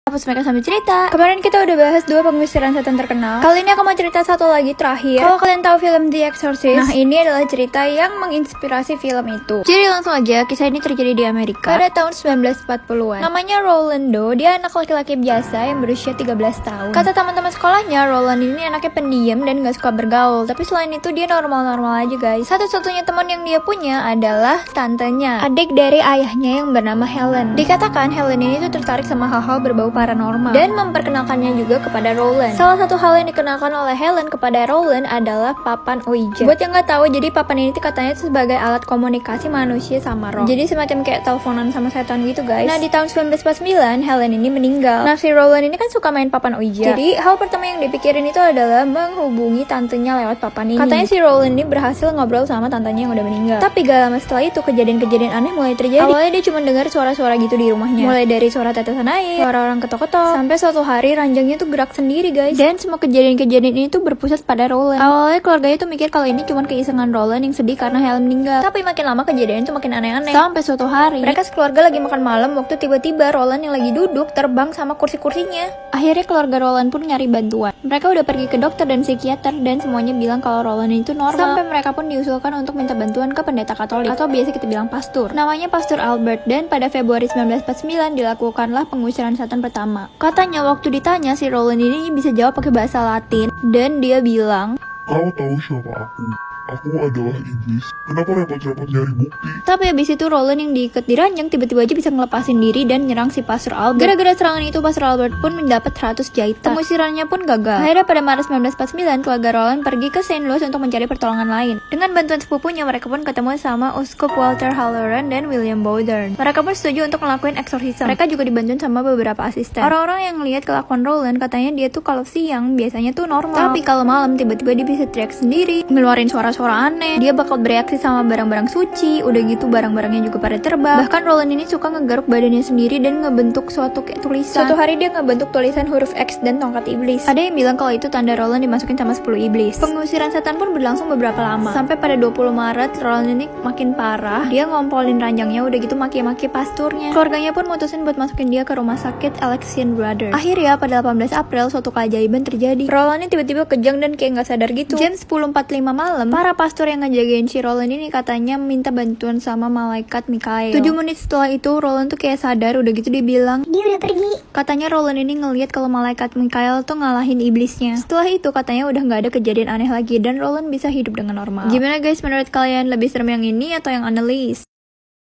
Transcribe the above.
Hapus mereka sambil cerita. Kemarin kita udah bahas 2 pengusiran setan terkenal. Kali ini aku mau cerita satu lagi terakhir. Kalau kalian tahu film The Exorcist, nah ini adalah cerita yang menginspirasi film itu. Jadi langsung aja, kisah ini terjadi di Amerika pada tahun 1940-an. Namanya Rolando, dia anak laki-laki biasa yang berusia 13 tahun. Kata teman-teman sekolahnya, Roland ini anaknya pendiam dan gak suka bergaul. Tapi selain itu dia normal-normal aja guys. Satu-satunya teman yang dia punya adalah tantenya, adik dari ayahnya yang bernama Helen. Dikatakan Helen ini tuh tertarik sama hal-hal berbau paranormal dan memperkenalkannya juga kepada Roland. Salah satu hal yang dikenalkan oleh Helen kepada Roland adalah papan Ouija. Buat yang nggak tahu, jadi papan ini katanya sebagai alat komunikasi manusia sama roh. Jadi semacam kayak teleponan sama setan gitu guys. Nah di tahun 1949 Helen ini meninggal. Nah si Roland ini kan suka main papan Ouija. Jadi hal pertama yang dipikirin itu adalah menghubungi tantenya lewat papan ini. Katanya si Roland ini berhasil ngobrol sama tantenya yang udah meninggal. Tapi gak lama setelah itu kejadian-kejadian aneh mulai terjadi. Awalnya dia cuma dengar suara-suara gitu di rumahnya. Mulai dari suara tetesan air, suara orang ketok-ketok, sampai suatu hari ranjangnya tuh gerak sendiri guys. Dan semua kejadian-kejadian ini tuh berpusat pada Roland. Awalnya keluarganya tuh mikir kalau ini cuma keisengan Roland yang sedih karena Helen meninggal. Tapi makin lama kejadian itu makin aneh-aneh. Sampai suatu hari mereka sekeluarga lagi makan malam waktu tiba-tiba Roland yang lagi duduk terbang sama kursi-kursinya. Akhirnya keluarga Roland pun nyari bantuan. Mereka udah pergi ke dokter dan psikiater dan semuanya bilang kalau Roland itu normal. Sampai mereka pun diusulkan untuk minta bantuan ke pendeta Katolik atau biasa kita bilang pastor. Namanya Pastor Albert, dan pada Februari 1949 dilakukanlah pengusiran setan pertama. Katanya waktu ditanya si Roland ini bisa jawab pakai bahasa Latin dan dia bilang, "Kau tahu siapa aku? Aku adalah iblis. Kenapa repot-repot nyari bukti?" tapi habis itu Roland yang diikat di ranjang tiba-tiba aja bisa ngelepasin diri dan nyerang si Pastor Albert. Gara-gara serangan itu Pastor Albert pun mendapat 100 jahitan. Pengusirannya pun gagal. Akhirnya pada Maret 1949 keluarga Roland pergi ke St. Louis untuk mencari pertolongan lain. Dengan bantuan sepupunya mereka pun ketemu sama Uskup Walter Halloran dan William Bowdern. Mereka pun setuju untuk ngelakuin eksorsisme. Mereka juga dibantuin sama beberapa asisten. Orang-orang yang ngeliat kelakuan Roland katanya dia tuh kalau siang biasanya tuh normal, tapi kalau malam tiba-tiba dia bisa teriak sendiri, ngeluarin suara-suara aneh. Dia bakal bereaksi sama barang-barang suci. Udah gitu barang-barangnya juga pada terbang. Bahkan Roland ini suka ngegaruk badannya sendiri dan ngebentuk suatu kayak tulisan. Suatu hari dia ngebentuk tulisan huruf X dan tongkat iblis. Ada yang bilang kalau itu tanda Roland dimasukin sama 10 iblis. Pengusiran setan pun berlangsung beberapa lama. Sampai pada 20 Maret Roland ini makin parah. Dia ngompolin ranjangnya, udah gitu maki-maki pasturnya. Keluarganya pun mutusin buat masukin dia ke rumah sakit Alexian Brothers. Akhirnya pada 18 April suatu keajaiban terjadi. Roland ini tiba-tiba kejang dan kayak nggak sadar gitu. Jam 10.45 malam, para pastor yang ngejagain si Roland ini katanya minta bantuan sama malaikat Mikael. 7 menit setelah itu Roland tuh kayak sadar, udah gitu dia bilang dia udah pergi. Katanya Roland ini ngelihat kalau malaikat Mikael tuh ngalahin iblisnya. Setelah itu katanya udah nggak ada kejadian aneh lagi dan Roland bisa hidup dengan normal. Gimana guys, menurut kalian lebih serem yang ini atau yang Anneliese?